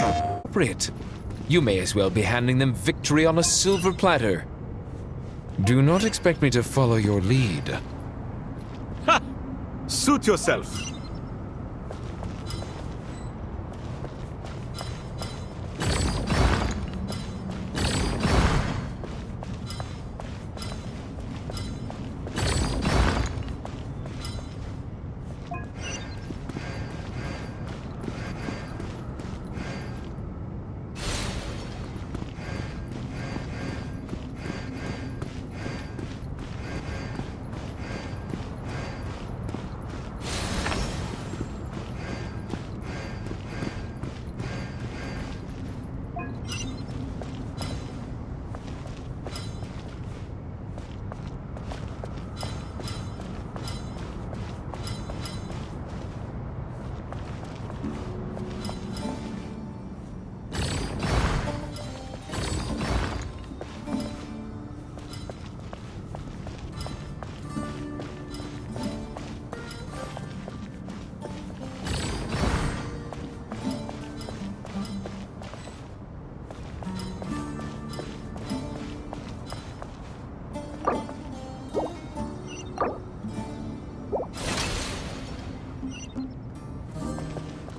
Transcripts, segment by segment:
appropriate. You may as well be handing them victory on a silver platter. Do not expect me to follow your lead. Ha! Suit yourself.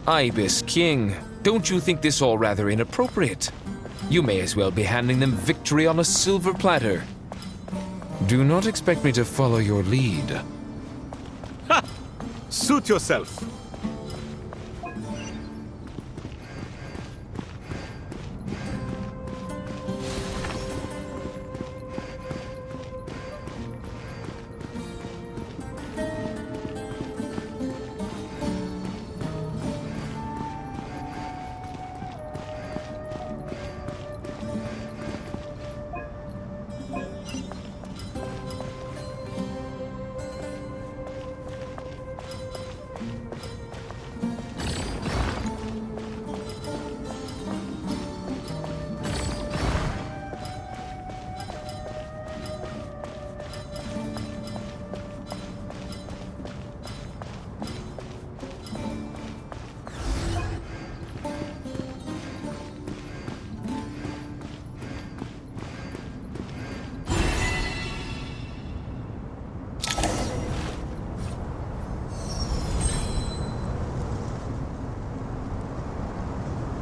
Ibis King, don't you think this all rather inappropriate? You may as well be handing them victory on a silver platter. Do not expect me to follow your lead. Ha! Suit yourself.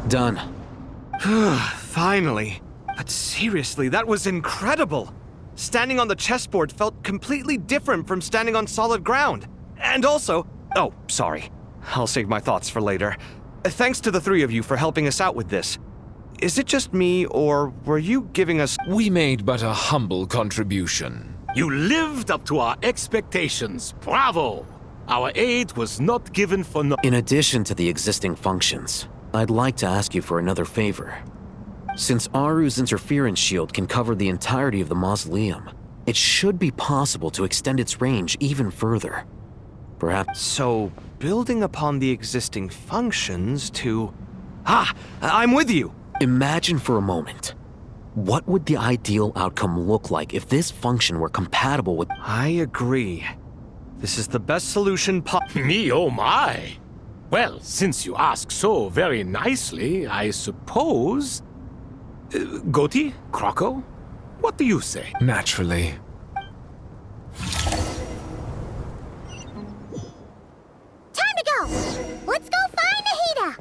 Done. Finally. But seriously, that was incredible. Standing on the chessboard felt completely different from standing on solid ground. And also... Oh, sorry. I'll save my thoughts for later. Thanks to the three of you for helping us out with this. Is it just me, or were you giving us... We made but a humble contribution. You lived up to our expectations. Bravo! Our aid was not given for no— In addition to the existing functions, I'd like to ask you for another favor. Since Aru's interference shield can cover the entirety of the mausoleum, it should be possible to extend its range even further. Perhaps... So, building upon the existing functions to... I'm with you! Imagine for a moment. What would the ideal outcome look like if this function were compatible with... I agree. This is the best solution Me, oh my! Well, since you ask so very nicely, I suppose... Goti? Croco? What do you say? Naturally. Time to go! Let's go find Nahida!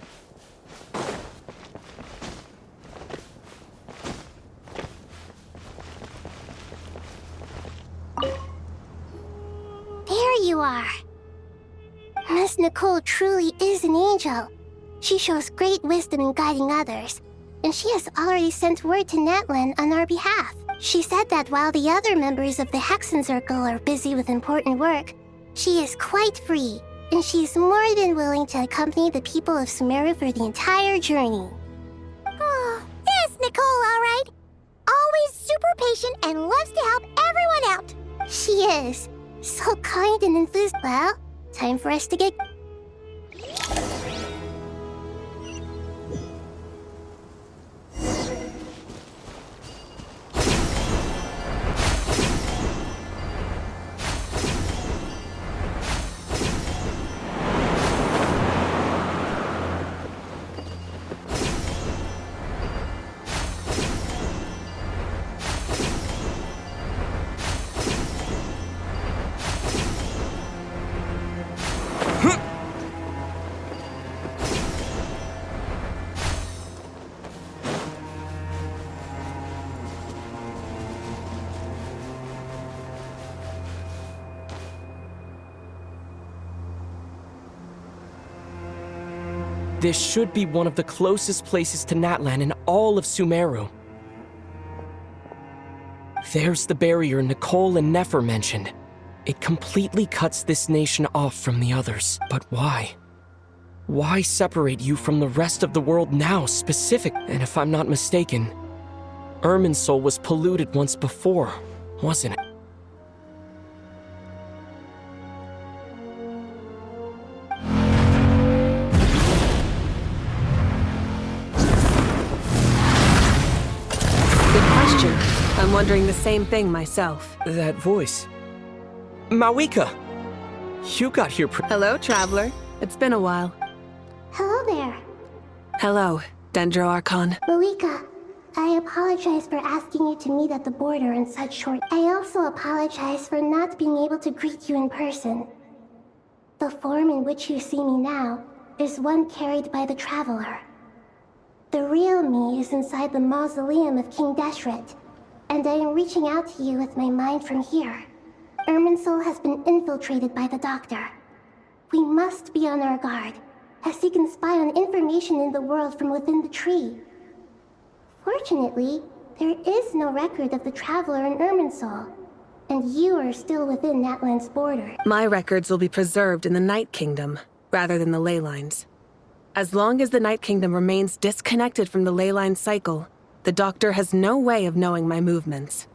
There you are. Miss Nicole truly is an angel. She shows great wisdom in guiding others, and she has already sent word to Natlan on our behalf. She said that while the other members of the Hexen Circle are busy with important work, she is quite free, and she is more than willing to accompany the people of Sumeru for the entire journey. Oh, there's Nicole, all right. Always super patient and loves to help everyone out. She is. So kind and enthused. Well, time for us to get... This should be one of the closest places to Natlan in all of Sumeru. There's the barrier Nicole and Nefer mentioned. It completely cuts this nation off from the others. But why? Why separate you from the rest of the world now, specific? And if I'm not mistaken, Irminsul was polluted once before, wasn't it? Good question. I'm wondering the same thing myself. That voice. Mawika! You got here Hello, traveler. It's been a while. Hello there. Hello, Dendro Archon. Malika, I apologize for asking you to meet at the border in such short... I also apologize for not being able to greet you in person. The form in which you see me now is one carried by the traveler. The real me is inside the mausoleum of King Deshret, and I am reaching out to you with my mind from here. Irminsul has been infiltrated by the Doctor. We must be on our guard, as he can spy on information in the world from within the tree. Fortunately, there is no record of the Traveler in Irminsul, and you are still within Natlan's border. My records will be preserved in the Night Kingdom, rather than the ley lines. As long as the Night Kingdom remains disconnected from the ley line cycle, the Doctor has no way of knowing my movements.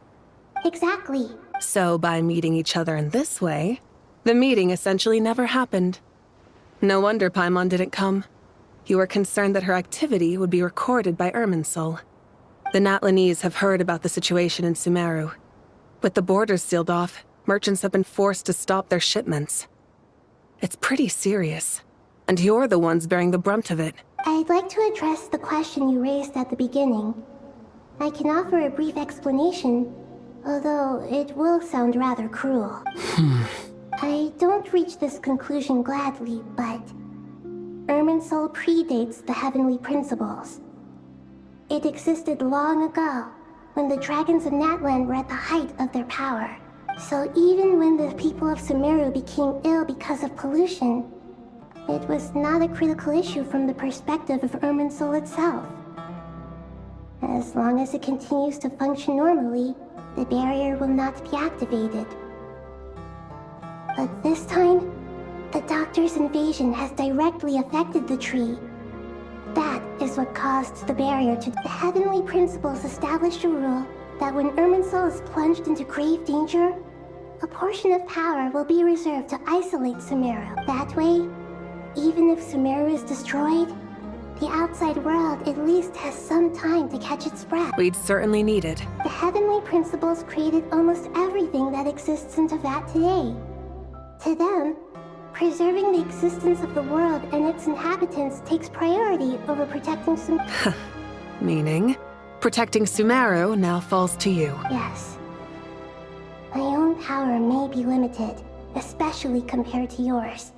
Exactly. So by meeting each other in this way, the meeting essentially never happened. No wonder Paimon didn't come. You were concerned that her activity would be recorded by Irminsul. The Natlanese have heard about the situation in Sumeru. With the borders sealed off, merchants have been forced to stop their shipments. It's pretty serious, and you're the ones bearing the brunt of it. I'd like to address the question you raised at the beginning. I can offer a brief explanation, although it will sound rather cruel. I don't reach this conclusion gladly, but Irminsul predates the heavenly principles. It existed long ago, when the dragons of Natlan were at the height of their power. So even when the people of Sumeru became ill because of pollution, it was not a critical issue from the perspective of Irminsul itself. As long as it continues to function normally, the barrier will not be activated. But this time, the Doctor's invasion has directly affected the tree. That is what caused the barrier to... The heavenly principles established a rule that when Irminsul is plunged into grave danger, a portion of power will be reserved to isolate Sumeru. That way, even if Sumeru is destroyed, the outside world at least has some time to catch its breath. We'd certainly need it. The heavenly principles created almost everything that exists in Teyvat today. To them, preserving the existence of the world and its inhabitants takes priority over protecting Sumeru. Meaning, protecting Sumeru now falls to you. Yes. My own power may be limited, especially compared to yours.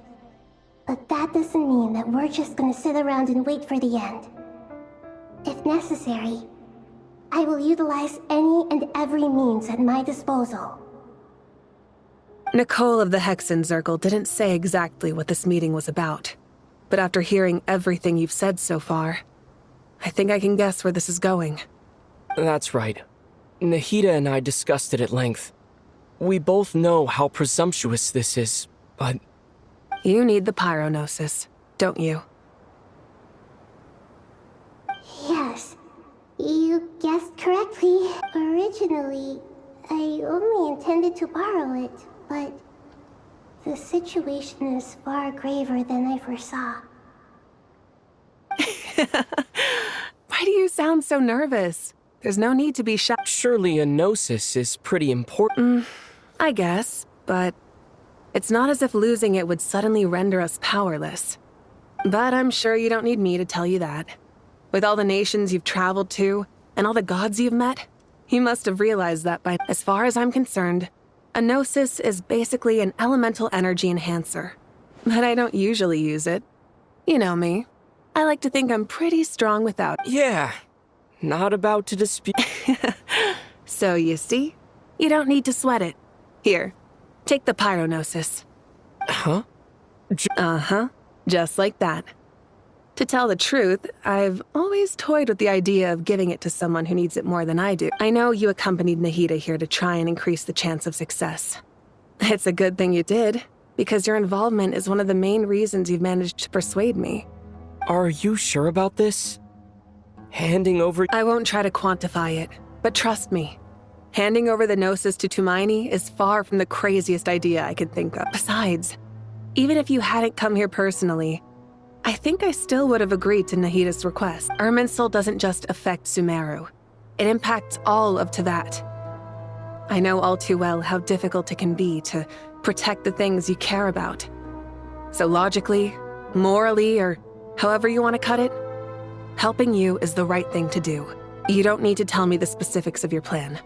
But that doesn't mean that we're just gonna sit around and wait for the end. If necessary, I will utilize any and every means at my disposal. Nicole of the Hexen Circle didn't say exactly what this meeting was about. But after hearing everything you've said so far, I think I can guess where this is going. That's right. Nahida and I discussed it at length. We both know how presumptuous this is, but... You need the pyronosis, don't you? Yes, you guessed correctly. Originally, I only intended to borrow it, but the situation is far graver than I foresaw. Why do you sound so nervous? There's no need to be shy. Surely a gnosis is pretty important. I guess, but it's not as if losing it would suddenly render us powerless. But I'm sure you don't need me to tell you that. With all the nations you've traveled to, and all the gods you've met, you must have realized that by... As far as I'm concerned, a gnosis is basically an elemental energy enhancer. But I don't usually use it. You know me. I like to think I'm pretty strong without it. Yeah, not about to dispute. So you see, you don't need to sweat it. Here, take the pyronosis. Huh? Uh-huh, just like that. To tell the truth, I've always toyed with the idea of giving it to someone who needs it more than I do. I know you accompanied Nahida here to try and increase the chance of success. It's a good thing you did, because your involvement is one of the main reasons you've managed to persuade me. Are you sure about this? Handing over... I won't try to quantify it, but trust me. Handing over the Gnosis to Tumaini is far from the craziest idea I could think of. Besides, even if you hadn't come here personally, I think I still would have agreed to Nahida's request. Irminsul doesn't just affect Sumeru. It impacts all of Teyvat. I know all too well how difficult it can be to protect the things you care about. So logically, morally, or however you want to cut it, helping you is the right thing to do. You don't need to tell me the specifics of your plan.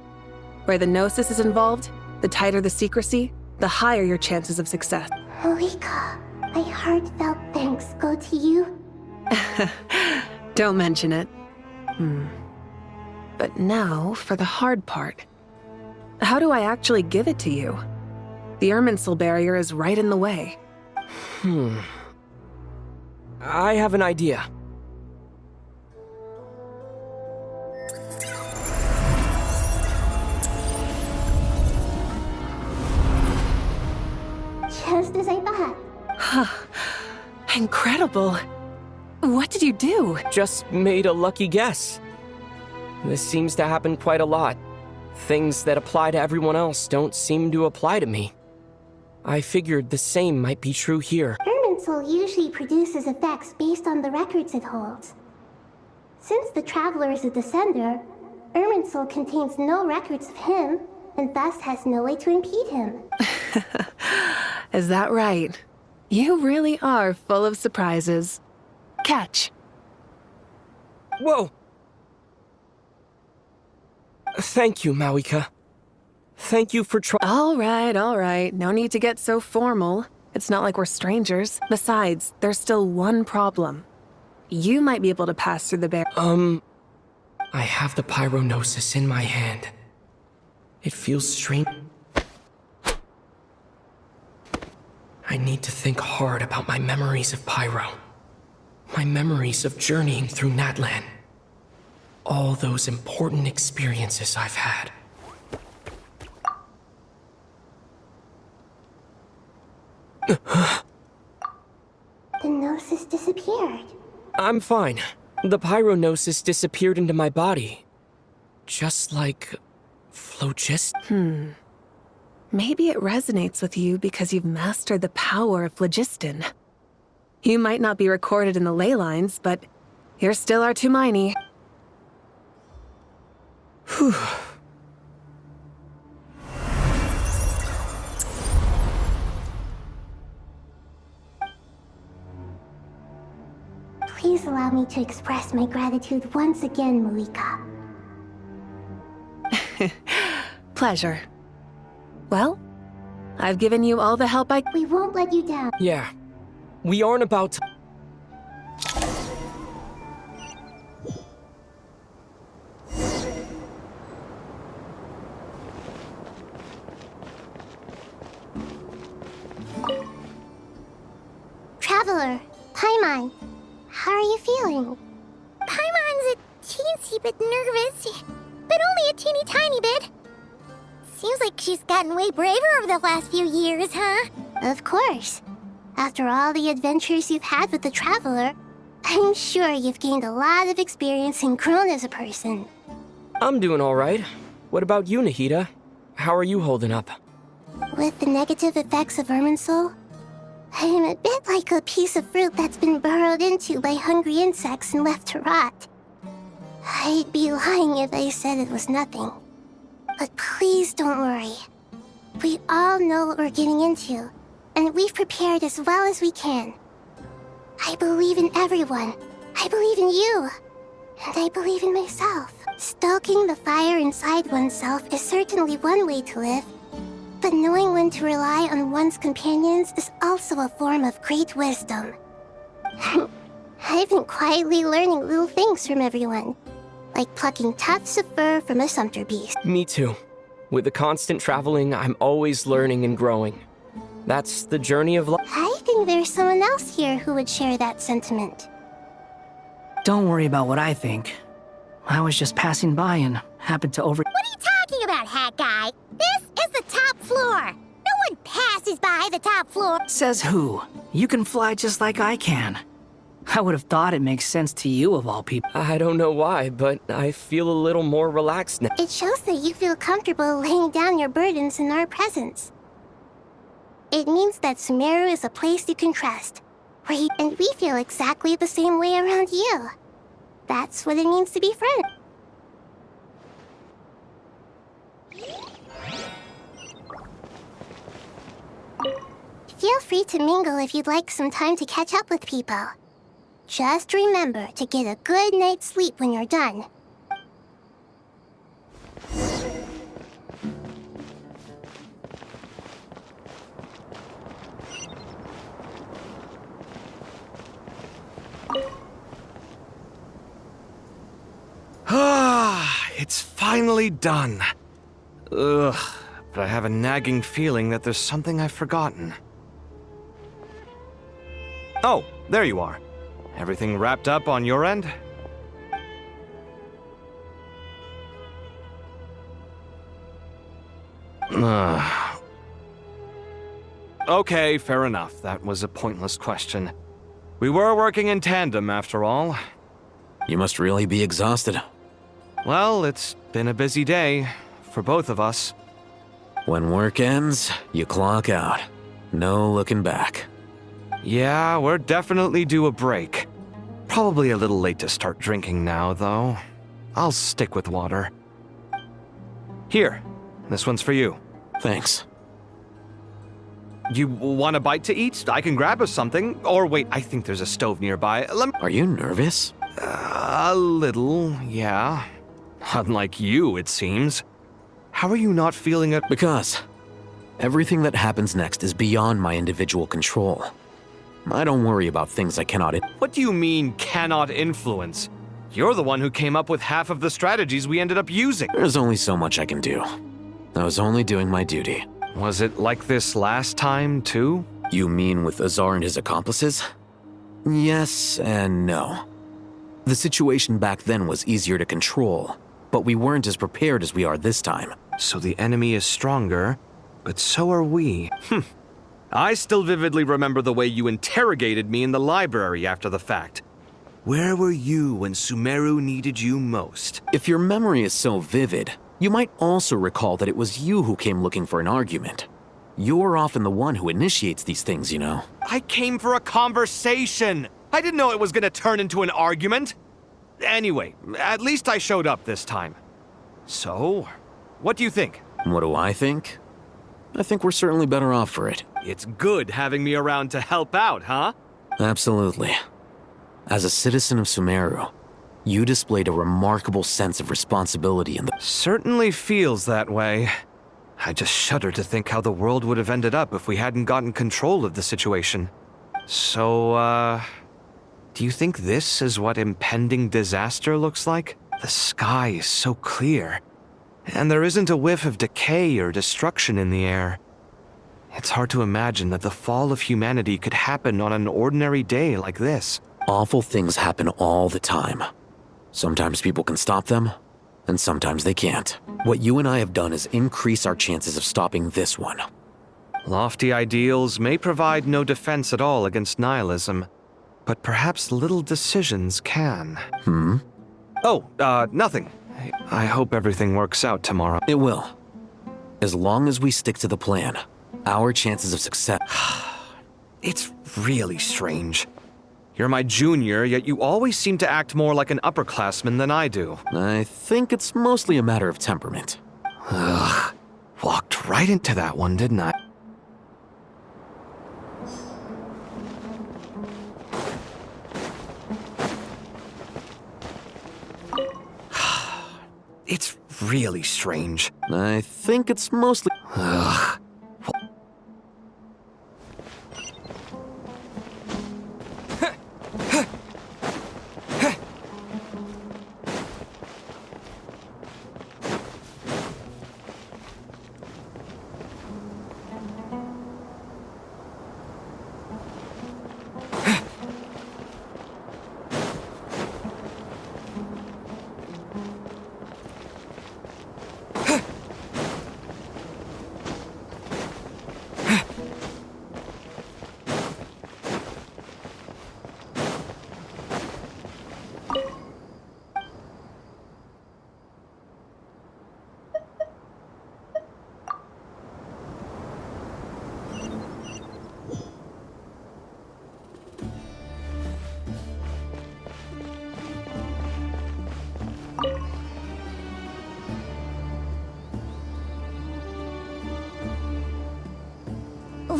Where the Gnosis is involved, the tighter the secrecy, the higher your chances of success. Moika, my heartfelt thanks go to you. Don't mention it. But now for the hard part. How do I actually give it to you? The Irminsul barrier is right in the way. I have an idea. Just as I thought. Incredible. What did you do? Just made a lucky guess. This seems to happen quite a lot. Things that apply to everyone else don't seem to apply to me. I figured the same might be true here. Irminsul usually produces effects based on the records it holds. Since the Traveler is a Descender, Irminsul contains no records of him, and thus has no way to impede him. Is that right? You really are full of surprises. Catch. Whoa! Thank you, Mawika. Thank you for All right. No need to get so formal. It's not like we're strangers. Besides, there's still one problem. You might be able to pass through the barrier. I have the Pyronosis in my hand. It feels strange. I need to think hard about my memories of Pyro. My memories of journeying through Natlan. All those important experiences I've had. The Gnosis disappeared. I'm fine. The Pyronosis disappeared into my body. Just like... phlogiston. Maybe it resonates with you because you've mastered the power of phlogiston. You might not be recorded in the ley lines, but you're still our Tumaini. Whew. Please allow me to express my gratitude once again, Moika. Pleasure. Well, I've given you all the help I... We won't let you down. Yeah. We aren't about to... Traveler, Paimon, how are you feeling? Paimon's a teensy bit nervous, but only a teeny tiny bit. Seems like she's gotten way braver over the last few years, huh? Of course. After all the adventures you've had with the Traveler, I'm sure you've gained a lot of experience and grown as a person. I'm doing all right. What about you, Nahida? How are you holding up? With the negative effects of Irminsul, I am a bit like a piece of fruit that's been burrowed into by hungry insects and left to rot. I'd be lying if I said it was nothing. But please don't worry. We all know what we're getting into, and we've prepared as well as we can. I believe in everyone. I believe in you. And I believe in myself. Stoking the fire inside oneself is certainly one way to live, but knowing when to rely on one's companions is also a form of great wisdom. I've been quietly learning little things from everyone, like plucking tufts of fur from a sumpter beast. Me too. With the constant traveling, I'm always learning and growing. That's the journey of life. I think there's someone else here who would share that sentiment. Don't worry about what I think. I was just passing by and happened to over- What are you talking about, hat guy? This is the top floor. No one passes by the top floor. Says who? You can fly just like I can. I would have thought it makes sense to you of all people. I don't know why, but I feel a little more relaxed now. It shows that you feel comfortable laying down your burdens in our presence. It means that Sumeru is a place you can trust, and we feel exactly the same way around you. That's what it means to be friends. Feel free to mingle if you'd like some time to catch up with people. Just remember to get a good night's sleep when you're done. It's finally done. Ugh, but I have a nagging feeling that there's something I've forgotten. Oh, there you are. Everything wrapped up on your end? Okay, fair enough. That was a pointless question. We were working in tandem, after all. You must really be exhausted. Well, it's been a busy day for both of us. When work ends, you clock out. No looking back. Yeah, we're definitely due a break. Probably a little late to start drinking now, though. I'll stick with water. Here, this one's for you. Thanks. You want a bite to eat? I can grab us something. Or wait, I think there's a stove nearby. Are you nervous? A little, yeah. Unlike you, it seems. How are you not feeling it? Because everything that happens next is beyond my individual control. I don't worry about things I cannot. What do you mean, cannot influence? You're the one who came up with half of the strategies we ended up using. There's only so much I can do. I was only doing my duty. Was it like this last time, too? You mean with Azar and his accomplices? Yes and no. The situation back then was easier to control, but we weren't as prepared as we are this time. So the enemy is stronger, but so are we. I still vividly remember the way you interrogated me in the library after the fact. Where were you when Sumeru needed you most? If your memory is so vivid, you might also recall that it was you who came looking for an argument. You're often the one who initiates these things, you know. I came for a conversation! I didn't know it was gonna turn into an argument! Anyway, at least I showed up this time. So, what do you think? What do I think? I think we're certainly better off for it. It's good having me around to help out, huh? Absolutely. As a citizen of Sumeru, you displayed a remarkable sense of responsibility in the— Certainly feels that way. I just shudder to think how the world would have ended up if we hadn't gotten control of the situation. So, do you think this is what impending disaster looks like? The sky is so clear, and there isn't a whiff of decay or destruction in the air. It's hard to imagine that the fall of humanity could happen on an ordinary day like this. Awful things happen all the time. Sometimes people can stop them, and sometimes they can't. What you and I have done is increase our chances of stopping this one. Lofty ideals may provide no defense at all against nihilism, but perhaps little decisions can. Oh, nothing. I hope everything works out tomorrow. It will. As long as we stick to the plan, our chances of success— It's really strange. You're my junior, yet you always seem to act more like an upperclassman than I do. I think it's mostly a matter of temperament. Ugh. Walked right into that one, didn't I? It's really strange. I think it's mostly— Ugh.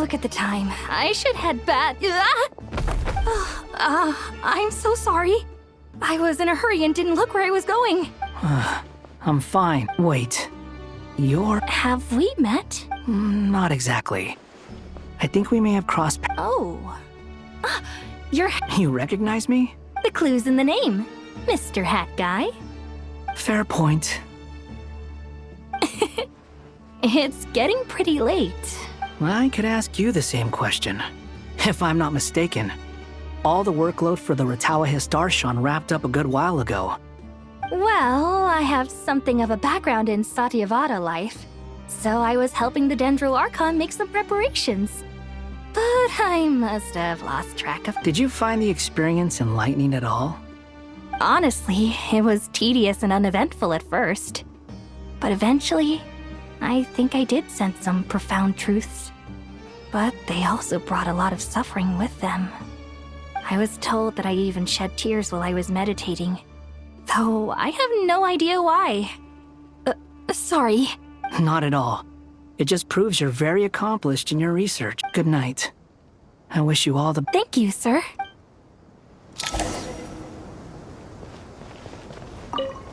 Look at the time. I should head back. I'm so sorry. I was in a hurry and didn't look where I was going. I'm fine. Wait. You're... Have we met? Not exactly. I think we may have crossed... Oh. You're... You recognize me? The clue's in the name. Mr. Hat Guy. Fair point. It's getting pretty late. I could ask you the same question. If I'm not mistaken, all the workload for the Ratawa archon wrapped up a good while ago. Well, I have something of a background in Satyavada life, so I was helping the Dendro Archon make some preparations. But I must have lost track of... Did you find the experience enlightening at all? Honestly, it was tedious and uneventful at first. But eventually, I think I did sense some profound truths. But they also brought a lot of suffering with them. I was told that I even shed tears while I was meditating, though I have no idea why. Sorry. Not at all. It just proves you're very accomplished in your research. Good night. I wish you all the... Thank you, sir.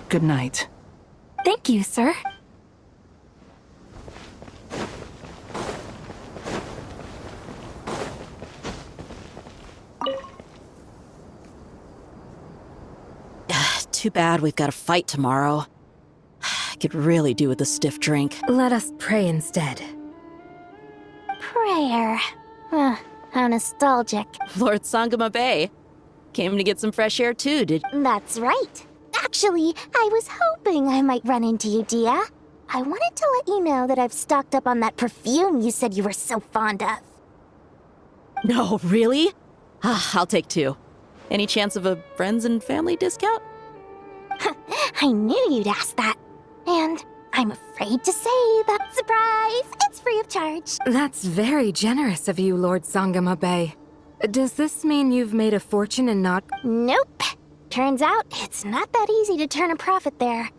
Good night. Thank you, sir. Too bad we've got a fight tomorrow. I could really do with a stiff drink. Let us pray instead. Prayer. How nostalgic. Lord Sangama Bay. Came to get some fresh air too, did you? That's right. Actually, I was hoping I might run into you, Dia. I wanted to let you know that I've stocked up on that perfume you said you were so fond of. No, really? I'll take 2. Any chance of a friends and family discount? I knew you'd ask that. And I'm afraid to say that, surprise, it's free of charge. That's very generous of you, Lord Sangama Bay. Does this mean you've made a fortune and not... Nope. Turns out it's not that easy to turn a profit there.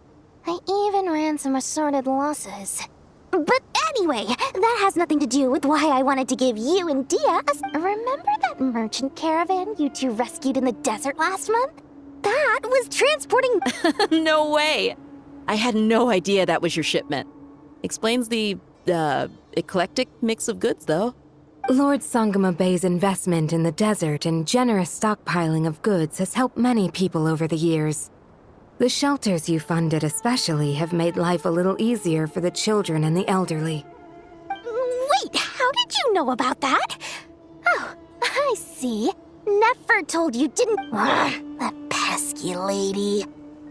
I even ran some assorted losses. But anyway, that has nothing to do with why I wanted to give you and Dia a... Remember that merchant caravan you two rescued in the desert last month? That was transporting... No way! I had no idea that was your shipment. Explains the, eclectic mix of goods, though. Lord Sangama Bay's investment in the desert and generous stockpiling of goods has helped many people over the years. The shelters you funded especially have made life a little easier for the children and the elderly. Wait, how did you know about that? Oh, I see. Nefer told you, didn't... That pesky lady.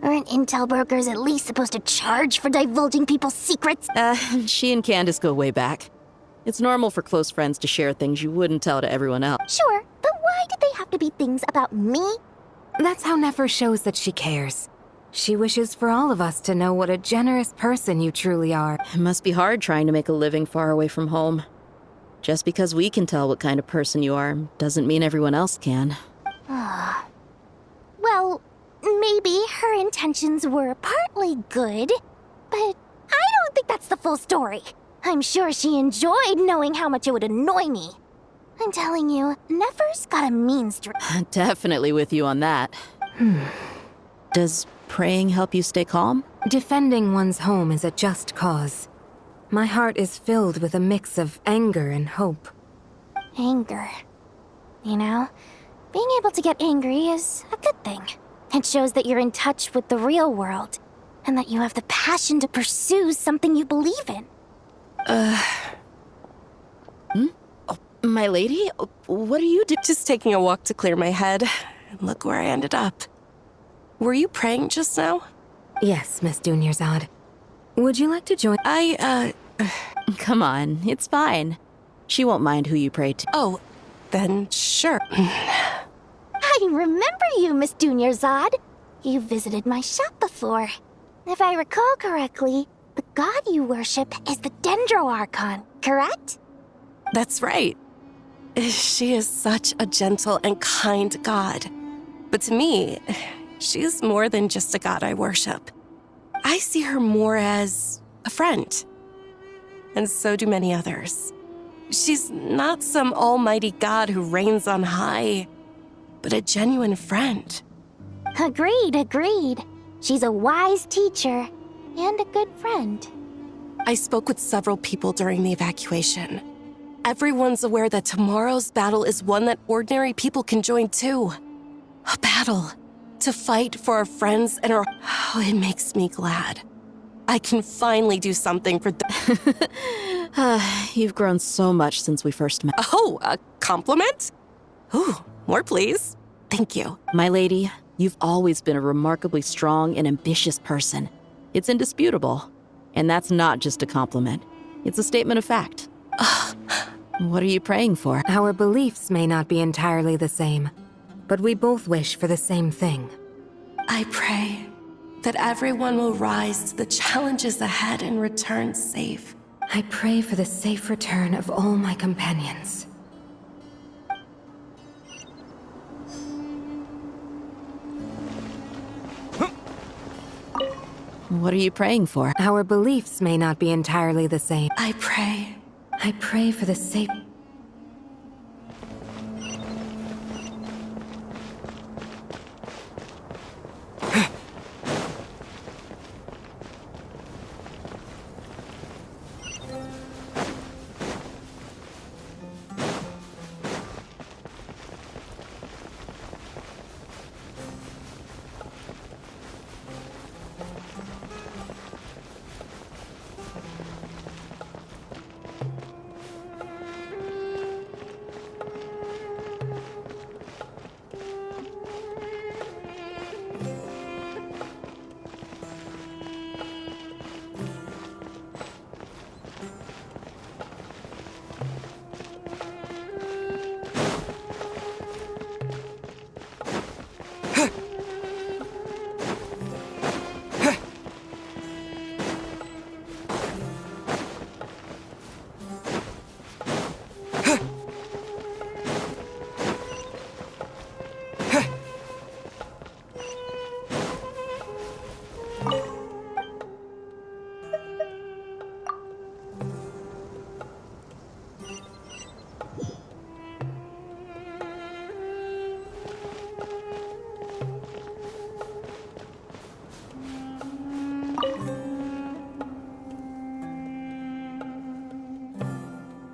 Aren't intel brokers at least supposed to charge for divulging people's secrets? She and Candace go way back. It's normal for close friends to share things you wouldn't tell to everyone else. Sure, but why did they have to be things about me? That's how Nefer shows that she cares. She wishes for all of us to know what a generous person you truly are. It must be hard trying to make a living far away from home. Just because we can tell what kind of person you are doesn't mean everyone else can. Well, maybe her intentions were partly good, but I don't think that's the full story. I'm sure she enjoyed knowing how much it would annoy me. I'm telling you, Nefer's got a mean streak. Definitely with you on that. Does praying help you stay calm? Defending one's home is a just cause. My heart is filled with a mix of anger and hope. Anger. You know, being able to get angry is a good thing. It shows that you're in touch with the real world, and that you have the passion to pursue something you believe in. Oh, my lady? What are you doing? Just taking a walk to clear my head. And look where I ended up. Were you praying just now? Yes, Miss Dunyarzad. Would you like to join? Come on, it's fine. She won't mind who you pray to. Oh, then sure. I remember you, Miss Dunyarzad. You visited my shop before. If I recall correctly, the god you worship is the Dendro Archon, correct? That's right. She is such a gentle and kind god. But to me, she's more than just a god I worship. I see her more as a friend. And so do many others. She's not some almighty god who reigns on high, but a genuine friend. Agreed. She's a wise teacher and a good friend. I spoke with several people during the evacuation. Everyone's aware that tomorrow's battle is one that ordinary people can join too. A battle to fight for our friends and our... Oh, it makes me glad. I can finally do something for You've grown so much since we first met. Oh, a compliment? Ooh, more please. Thank you. My lady, you've always been a remarkably strong and ambitious person. It's indisputable. And that's not just a compliment. It's a statement of fact. What are you praying for? Our beliefs may not be entirely the same, but we both wish for the same thing. I pray that everyone will rise to the challenges ahead and return safe. I pray for the safe return of all my companions. What are you praying for? Our beliefs may not be entirely the same. I pray for the safe...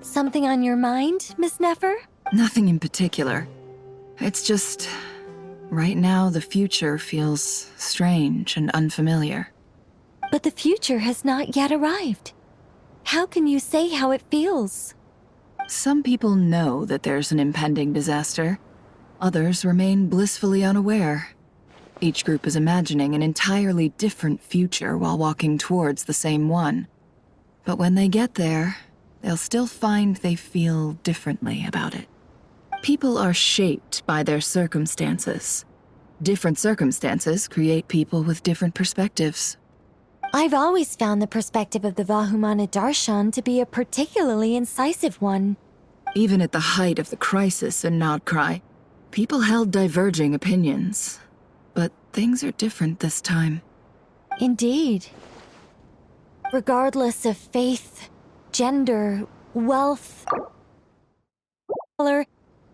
Something on your mind, Miss Nefer? Nothing in particular. It's just... right now, the future feels strange and unfamiliar. But the future has not yet arrived. How can you say how it feels? Some people know that there's an impending disaster. Others remain blissfully unaware. Each group is imagining an entirely different future while walking towards the same one. But when they get there, they'll still find they feel differently about it. People are shaped by their circumstances. Different circumstances create people with different perspectives. I've always found the perspective of the Vahumana Darshan to be a particularly incisive one. Even at the height of the crisis in Nodcry, people held diverging opinions. But things are different this time. Indeed. Regardless of faith, gender, wealth, color,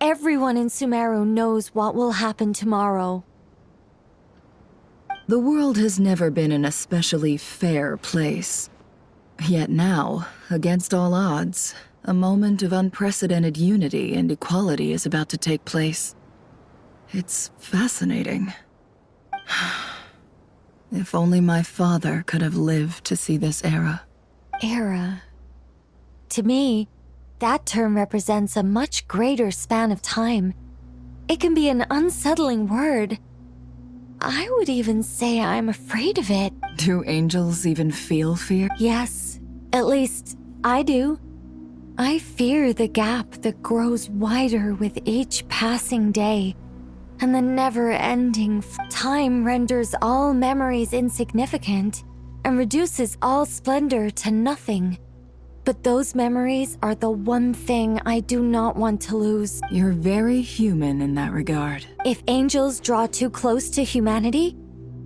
everyone in Sumeru knows what will happen tomorrow. The world has never been an especially fair place. Yet now, against all odds, a moment of unprecedented unity and equality is about to take place. It's fascinating. If only my father could have lived to see this era. Era. To me, that term represents a much greater span of time. It can be an unsettling word. I would even say I'm afraid of it. Do angels even feel fear? Yes, at least I do. I fear the gap that grows wider with each passing day, and the never-ending time renders all memories insignificant and reduces all splendor to nothing. But those memories are the one thing I do not want to lose. You're very human in that regard. If angels draw too close to humanity,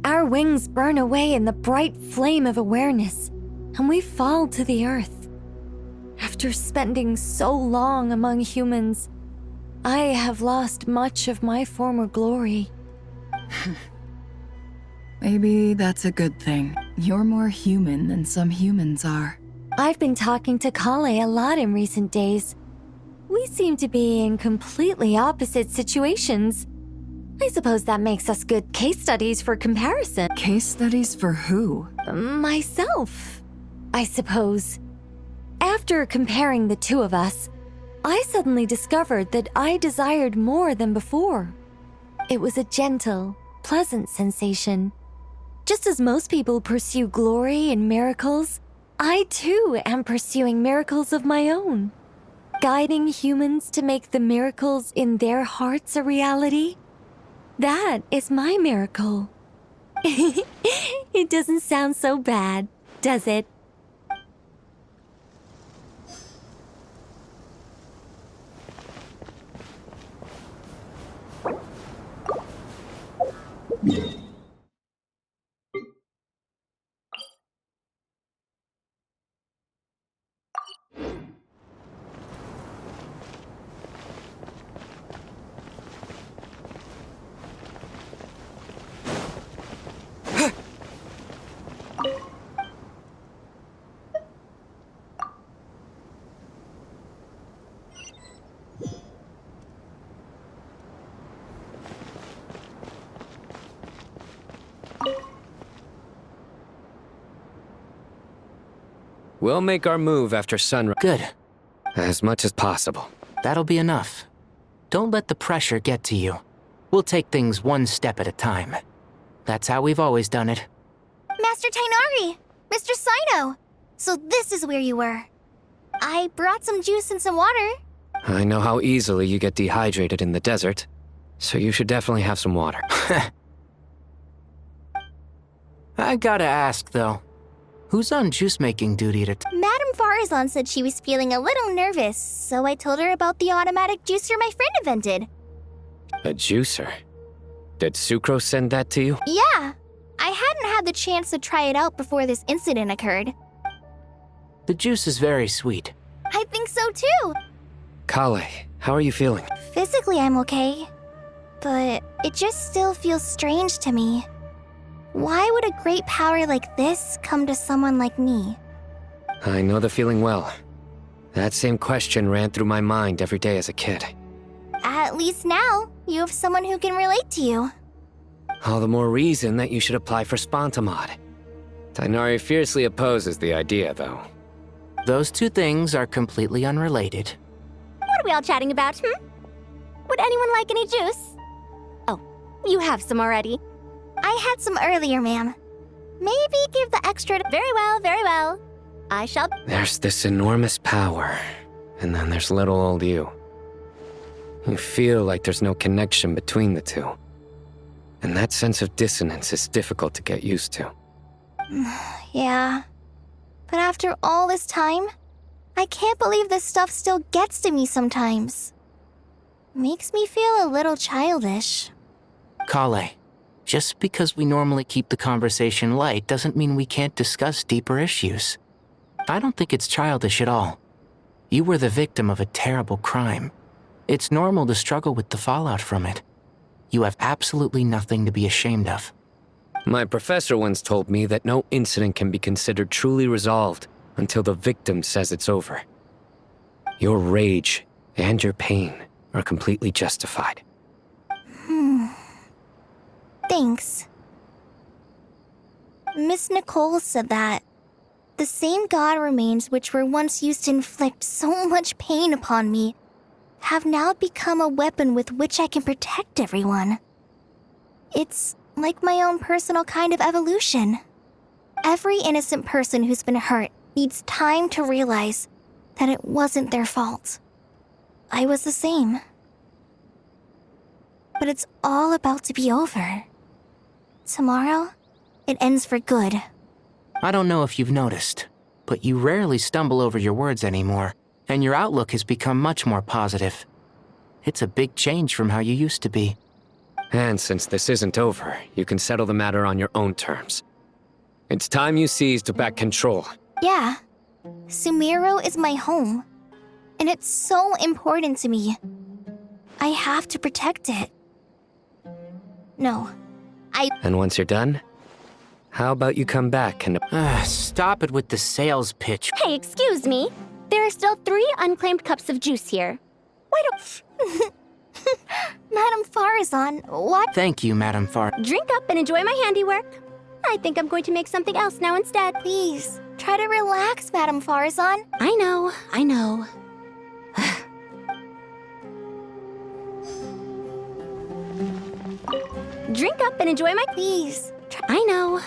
our wings burn away in the bright flame of awareness, and we fall to the earth. After After spending so long among humans, I have lost much of my former glory. Maybe that's a good thing. You're more human than some humans are. I've been talking to Kale a lot in recent days. We seem to be in completely opposite situations. I suppose that makes us good case studies for comparison. Case studies for who? Myself, I suppose. After comparing the two of us, I suddenly discovered that I desired more than before. It was a gentle, pleasant sensation. Just as most people pursue glory and miracles, I too am pursuing miracles of my own. Guiding humans to make the miracles in their hearts a reality. That is my miracle. It doesn't sound so bad, does it? We'll make our move after sunrise. Good. As much as possible. That'll be enough. Don't let the pressure get to you. We'll take things one step at a time. That's how we've always done it. Master Tainari! Mr. Sino! So this is where you were. I brought some juice and some water. I know how easily you get dehydrated in the desert, so you should definitely have some water. I gotta ask, though. Who's on juice-making duty Madame Farazan said she was feeling a little nervous, so I told her about the automatic juicer my friend invented. A juicer? Did Sucrose send that to you? Yeah. I hadn't had the chance to try it out before this incident occurred. The juice is very sweet. I think so too. Kale, how are you feeling? Physically, I'm okay. But it just still feels strange to me. Why would a great power like this come to someone like me? I know the feeling well. That same question ran through my mind every day as a kid. At least now, you have someone who can relate to you. All the more reason that you should apply for Spontamod. Tainari fiercely opposes the idea, though. Those two things are completely unrelated. What are we all chatting about, Would anyone like any juice? Oh, you have some already. I had some earlier, ma'am. Maybe give the extra to— Very well, very well. I shall— There's this enormous power, and then there's little old you. You feel like there's no connection between the two. And that sense of dissonance is difficult to get used to. Yeah. But after all this time, I can't believe this stuff still gets to me sometimes. Makes me feel a little childish. Kale, just because we normally keep the conversation light doesn't mean we can't discuss deeper issues. I don't think it's childish at all. You were the victim of a terrible crime. It's normal to struggle with the fallout from it. You have absolutely nothing to be ashamed of. My professor once told me that no incident can be considered truly resolved until the victim says it's over. Your rage and your pain are completely justified. Thanks. Miss Nicole said that the same god remains which were once used to inflict so much pain upon me have now become a weapon with which I can protect everyone. It's like my own personal kind of evolution. Every innocent person who's been hurt needs time to realize that it wasn't their fault. I was the same. But it's all about to be over. Tomorrow, it ends for good. I don't know if you've noticed, but you rarely stumble over your words anymore, and your outlook has become much more positive. It's a big change from how you used to be. And since this isn't over, you can settle the matter on your own terms. It's time you seized back control. Yeah. Sumiro is my home, and it's so important to me. I have to protect it. No, And once you're done, how about you come back and... Stop it with the sales pitch. Hey, excuse me. There are still 3 unclaimed cups of juice here. Why don't... Madame Farazan, what? Thank you, Madame Far. Drink up and enjoy my handiwork. I think I'm going to make something else now instead. Please, try to relax, Madame Farazan. I know. Drink up and enjoy my... Please. I know.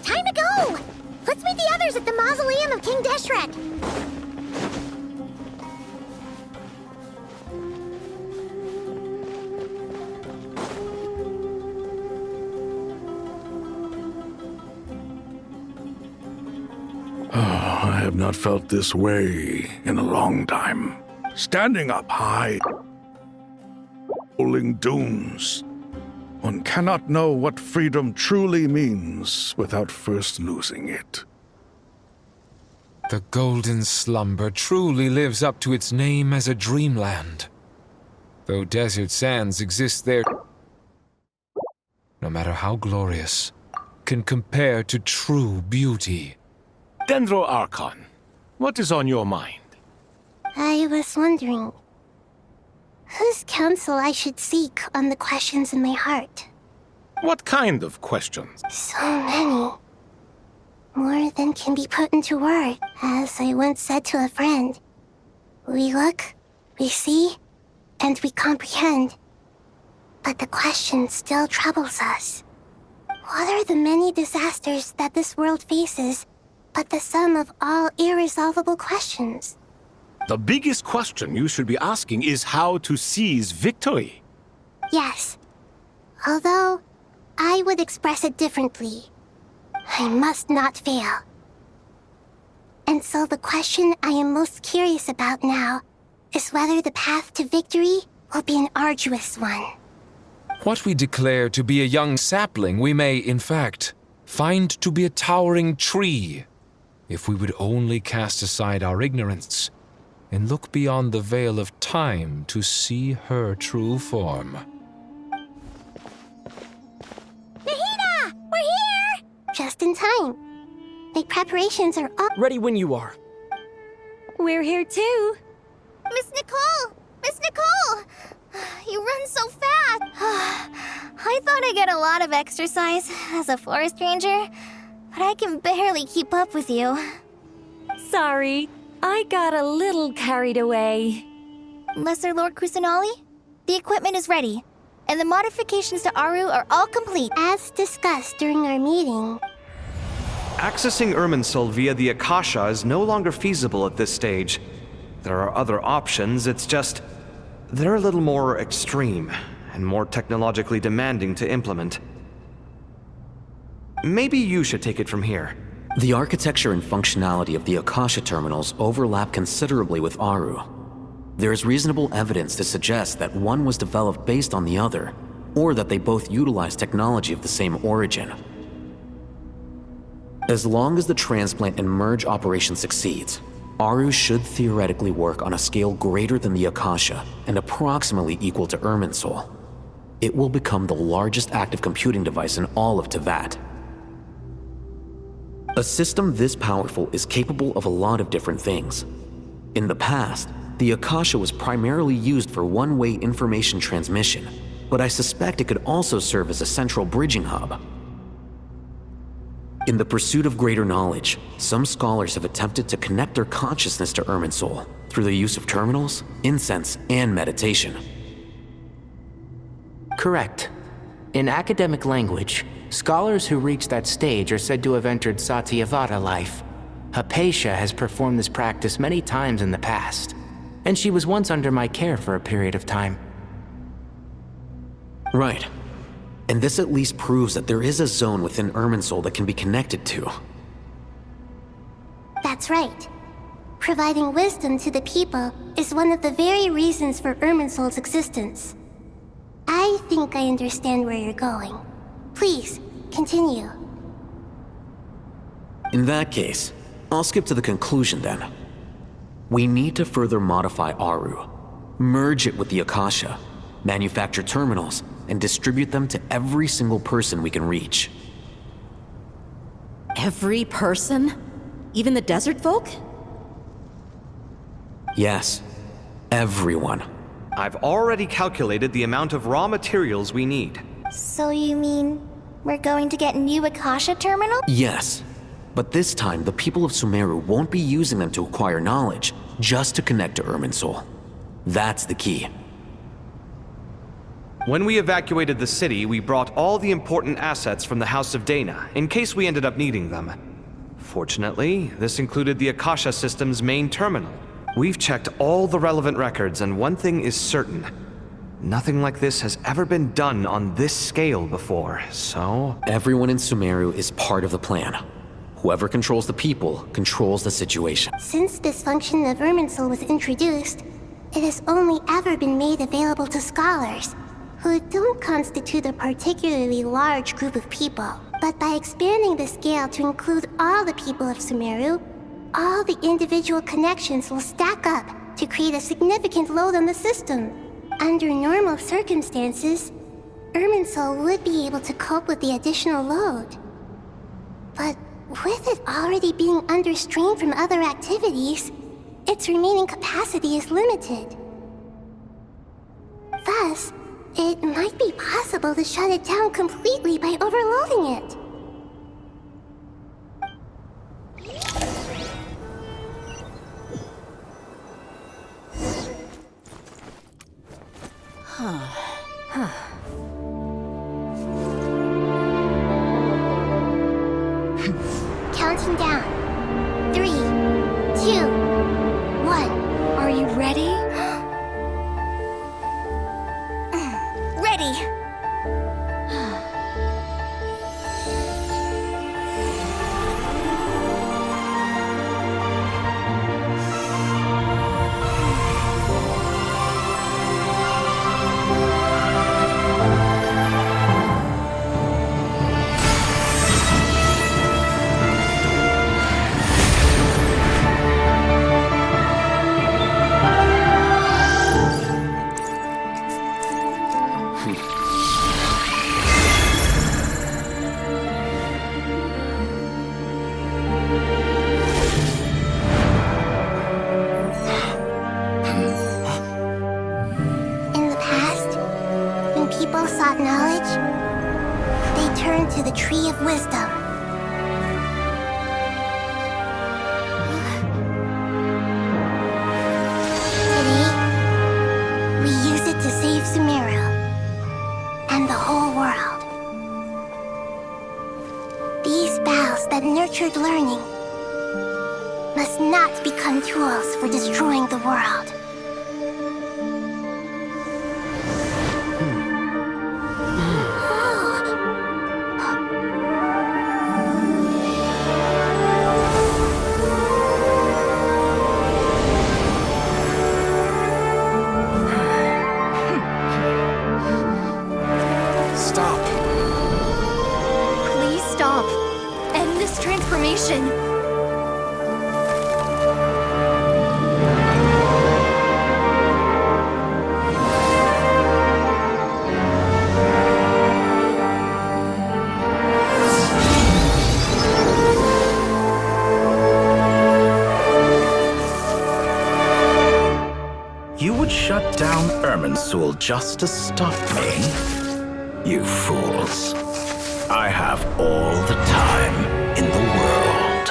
Time to go! Let's meet the others at the mausoleum of King Deshret. I have not felt this way in a long time. Standing up high, rolling dunes. One cannot know what freedom truly means without first losing it. The Golden Slumber truly lives up to its name as a dreamland. Though desert sands exist there, no matter how glorious, can compare to true beauty. Dendro Archon, what is on your mind? I was wondering whose counsel I should seek on the questions in my heart. What kind of questions? So many. More than can be put into words. As I once said to a friend, we look, we see, and we comprehend. But the question still troubles us. What are the many disasters that this world faces but the sum of all irresolvable questions? The biggest question you should be asking is how to seize victory. Yes. Although, I would express it differently. I must not fail. And so the question I am most curious about now is whether the path to victory will be an arduous one. What we declare to be a young sapling, we may, in fact, find to be a towering tree, if we would only cast aside our ignorance and look beyond the veil of time to see her true form. Nahida! We're here! Just in time. The preparations are all ready when you are. We're here too. Miss Nicole! Miss Nicole! You run so fast! I thought I'd get a lot of exercise as a forest ranger, but I can barely keep up with you. Sorry, I got a little carried away. Lesser Lord Kusanali, the equipment is ready, and the modifications to Aru are all complete. As discussed during our meeting. Accessing Irminsul via the Akasha is no longer feasible at this stage. There are other options, it's just... they're a little more extreme, and more technologically demanding to implement. Maybe you should take it from here. The architecture and functionality of the Akasha terminals overlap considerably with Aru. There is reasonable evidence to suggest that one was developed based on the other, or that they both utilize technology of the same origin. As long as the transplant and merge operation succeeds, Aru should theoretically work on a scale greater than the Akasha and approximately equal to Irminsul. It will become the largest active computing device in all of Teyvat. A system this powerful is capable of a lot of different things. In the past, the Akasha was primarily used for one-way information transmission, but I suspect it could also serve as a central bridging hub. In the pursuit of greater knowledge, some scholars have attempted to connect their consciousness to Irminsul through the use of terminals, incense, and meditation. Correct. In academic language, scholars who reach that stage are said to have entered Satyavata life. Hypatia has performed this practice many times in the past, and she was once under my care for a period of time. Right. And this at least proves that there is a zone within Irminsul that can be connected to. That's right. Providing wisdom to the people is one of the very reasons for Irminsul's existence. I think I understand where you're going. Please, continue. In that case, I'll skip to the conclusion then. We need to further modify Aru, merge it with the Akasha, manufacture terminals, and distribute them to every single person we can reach. Every person? Even the desert folk? Yes, everyone. I've already calculated the amount of raw materials we need. So you mean we're going to get new Akasha terminal? Yes, but this time the people of Sumeru won't be using them to acquire knowledge, just to connect to Irminsul. That's the key. When we evacuated the city, we brought all the important assets from the House of Dana, in case we ended up needing them. Fortunately, this included the Akasha system's main terminal. We've checked all the relevant records, and one thing is certain. Nothing like this has ever been done on this scale before, so... Everyone in Sumeru is part of the plan. Whoever controls the people controls the situation. Since this function of Irminsul was introduced, it has only ever been made available to scholars, who don't constitute a particularly large group of people. But by expanding the scale to include all the people of Sumeru, all the individual connections will stack up to create a significant load on the system. Under normal circumstances, Irminsul would be able to cope with the additional load. But with it already being under strain from other activities, its remaining capacity is limited. Thus, it might be possible to shut it down completely by overloading it. Counting down. 3, 2, 1. Are you ready? Ready. In the past, when people sought knowledge, they turned to the Tree of Wisdom. Today, we use it to save Sumeru and the whole world. These boughs that nurtured learning must not become tools for destroying the world. Stop. Please stop. End this transformation. You would shut down Irminsul just to stop me? You fools. I have all the time in the world.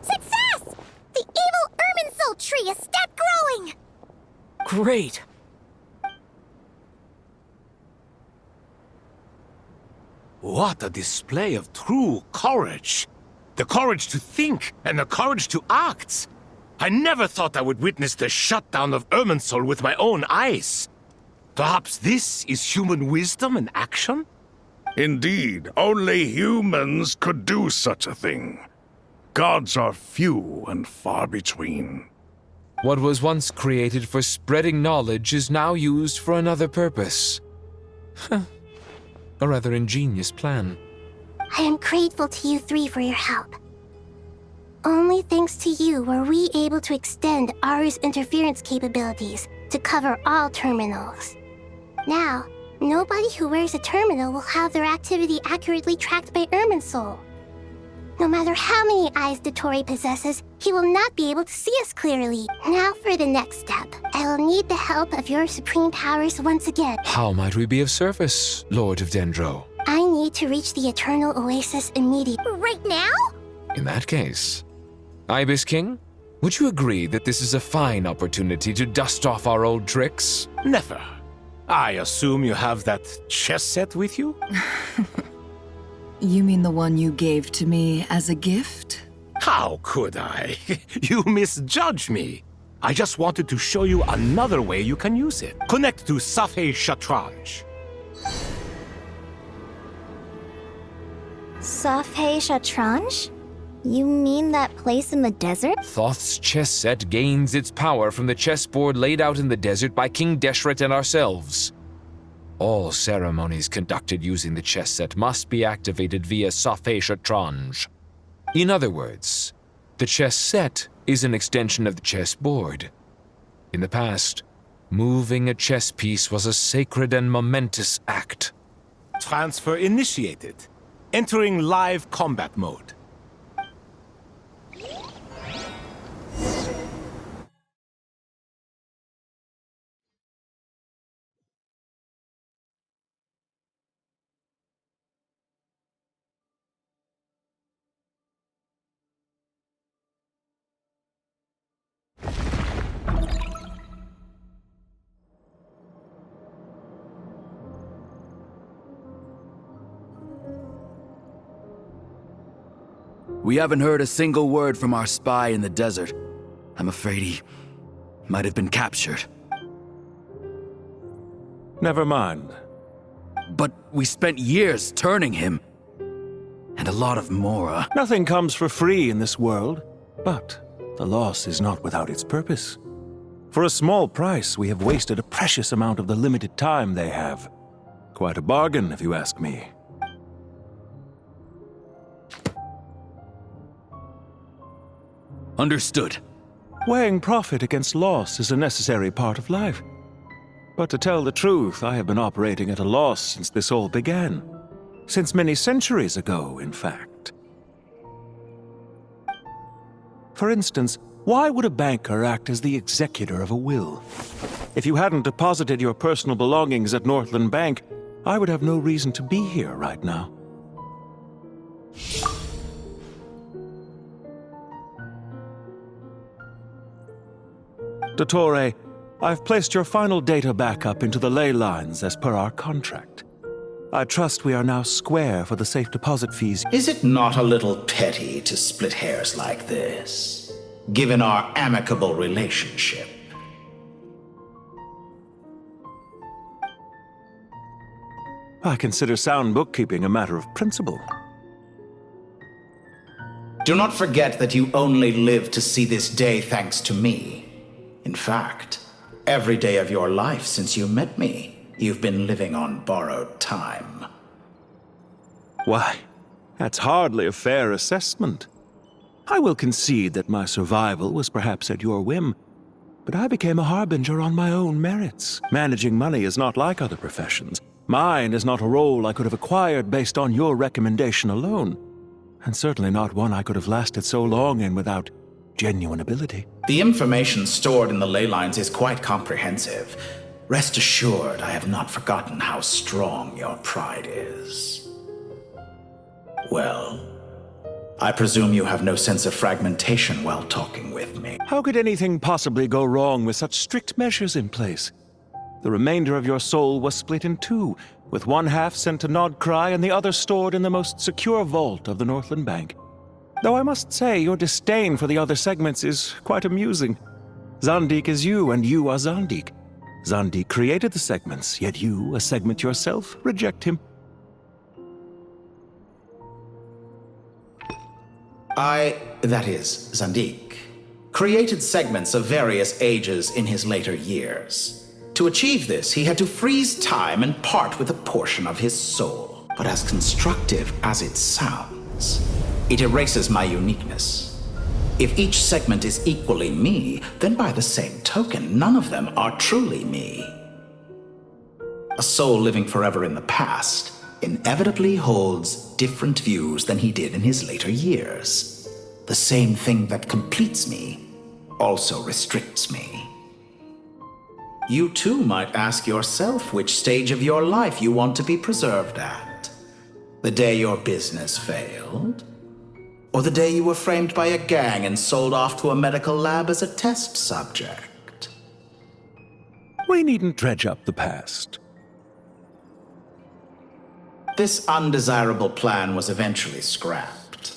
Success! The evil Irminsul tree has stopped growing! Great! What a display of true courage! The courage to think and the courage to act! I never thought I would witness the shutdown of Irminsul with my own eyes. Perhaps this is human wisdom in action? Indeed, only humans could do such a thing. Gods are few and far between. What was once created for spreading knowledge is now used for another purpose. A rather ingenious plan. I am grateful to you three for your help. Only thanks to you were we able to extend Aru's interference capabilities to cover all terminals. Now, nobody who wears a terminal will have their activity accurately tracked by Irminsul. No matter how many eyes Dottore possesses, he will not be able to see us clearly. Now for the next step. I will need the help of your supreme powers once again. How might we be of service, Lord of Dendro? I need to reach the Eternal Oasis immediately. Right now? In that case, Ibis King, would you agree that this is a fine opportunity to dust off our old tricks? Never. I assume you have that chess set with you? You mean the one you gave to me as a gift? How could I? You misjudge me. I just wanted to show you another way you can use it. Connect to Safei Shatranj. Safei Shatranj? You mean that place in the desert? Thoth's chess set gains its power from the chessboard laid out in the desert by King Deshret and ourselves. All ceremonies conducted using the chess set must be activated via Safei Shatranj. In other words, the chess set is an extension of the chessboard. In the past, moving a chess piece was a sacred and momentous act. Transfer initiated. Entering live combat mode. We haven't heard a single word from our spy in the desert. I'm afraid he might have been captured. Never mind. But we spent years turning him. And a lot of Mora. Nothing comes for free in this world, but the loss is not without its purpose. For a small price, we have wasted a precious amount of the limited time they have. Quite a bargain, if you ask me. Understood. Weighing profit against loss is a necessary part of life. But to tell the truth, I have been operating at a loss since this all began. Since many centuries ago, in fact. For instance, why would a banker act as the executor of a will? If you hadn't deposited your personal belongings at Northland Bank, I would have no reason to be here right now. Dottore, I've placed your final data backup into the ley lines as per our contract. I trust we are now square for the safe deposit fees. Is it not a little petty to split hairs like this, given our amicable relationship? I consider sound bookkeeping a matter of principle. Do not forget that you only live to see this day thanks to me. In fact, every day of your life since you met me, you've been living on borrowed time. Why, that's hardly a fair assessment. I will concede that my survival was perhaps at your whim, but I became a harbinger on my own merits. Managing money is not like other professions. Mine is not a role I could have acquired based on your recommendation alone, and certainly not one I could have lasted so long in without genuine ability. The information stored in the ley lines is quite comprehensive. Rest assured, I have not forgotten how strong your pride is. Well, I presume you have no sense of fragmentation while talking with me. How could anything possibly go wrong with such strict measures in place? The remainder of your soul was split in two, with one half sent to Nodcry and the other stored in the most secure vault of the Northland Bank. Though I must say, your disdain for the other segments is quite amusing. Zandik is you, and you are Zandik. Zandik created the segments, yet you, a segment yourself, reject him. that is, Zandik, created segments of various ages in his later years. To achieve this, he had to freeze time and part with a portion of his soul. But as constructive as it sounds, it erases my uniqueness. If each segment is equally me, then by the same token, none of them are truly me. A soul living forever in the past inevitably holds different views than he did in his later years. The same thing that completes me also restricts me. You too might ask yourself which stage of your life you want to be preserved at. The day your business failed? Or the day you were framed by a gang and sold off to a medical lab as a test subject? We needn't dredge up the past. This undesirable plan was eventually scrapped.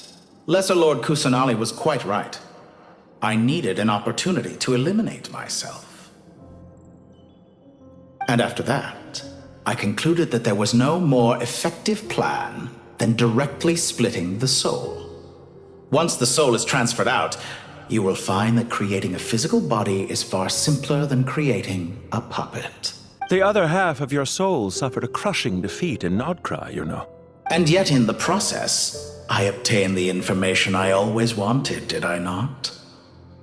Lesser Lord Kusanali was quite right. I needed an opportunity to eliminate myself. And after that, I concluded that there was no more effective plan than directly splitting the soul. Once the soul is transferred out, you will find that creating a physical body is far simpler than creating a puppet. The other half of your soul suffered a crushing defeat in Nodcry, you know. And yet in the process, I obtained the information I always wanted, did I not?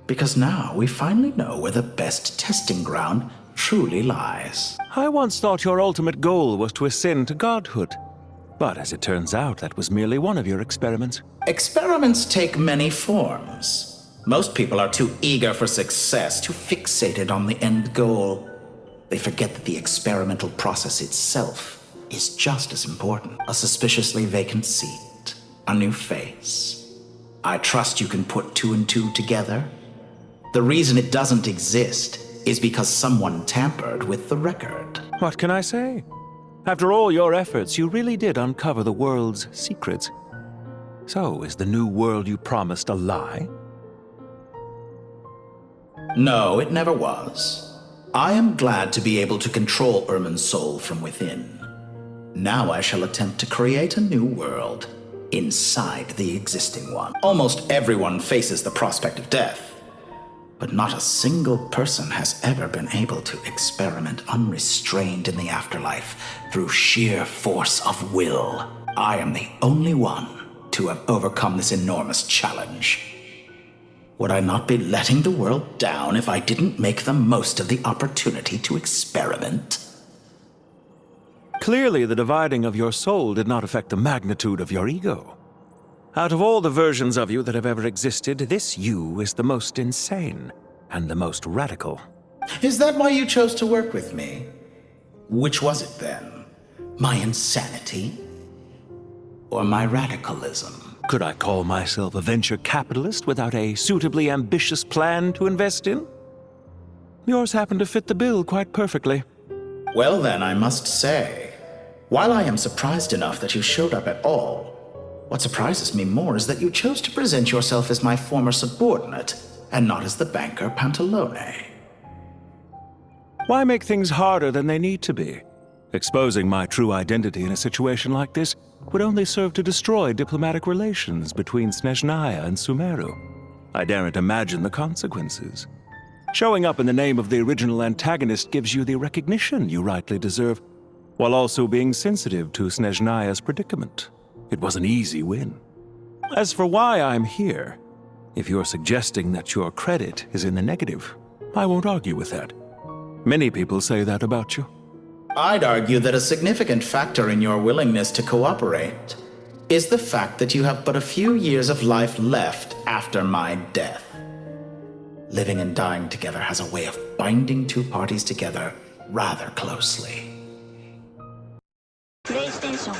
Because now we finally know where the best testing ground truly lies. I once thought your ultimate goal was to ascend to godhood. But as it turns out, that was merely one of your experiments. Experiments take many forms. Most people are too eager for success, too fixated on the end goal. They forget that the experimental process itself is just as important. A suspiciously vacant seat, a new face. I trust you can put two and two together. The reason it doesn't exist is because someone tampered with the record. What can I say? After all your efforts, you really did uncover the world's secrets. So, is the new world you promised a lie? No, it never was. I am glad to be able to control Irmin's soul from within. Now I shall attempt to create a new world inside the existing one. Almost everyone faces the prospect of death, but not a single person has ever been able to experiment unrestrained in the afterlife through sheer force of will. I am the only one to have overcome this enormous challenge. Would I not be letting the world down if I didn't make the most of the opportunity to experiment? Clearly, the dividing of your soul did not affect the magnitude of your ego. Out of all the versions of you that have ever existed, this you is the most insane and the most radical. Is that why you chose to work with me? Which was it then? My insanity? Or my radicalism? Could I call myself a venture capitalist without a suitably ambitious plan to invest in? Yours happened to fit the bill quite perfectly. Well then, I must say, while I am surprised enough that you showed up at all, what surprises me more is that you chose to present yourself as my former subordinate and not as the banker Pantalone. Why make things harder than they need to be? Exposing my true identity in a situation like this would only serve to destroy diplomatic relations between Snezhnaya and Sumeru. I daren't imagine the consequences. Showing up in the name of the original antagonist gives you the recognition you rightly deserve, while also being sensitive to Snezhnaya's predicament. It was an easy win. As for why I'm here, if you're suggesting that your credit is in the negative, I won't argue with that. Many people say that about you. I'd argue that a significant factor in your willingness to cooperate is the fact that you have but a few years of life left after my death. Living and dying together has a way of binding two parties together rather closely. PlayStation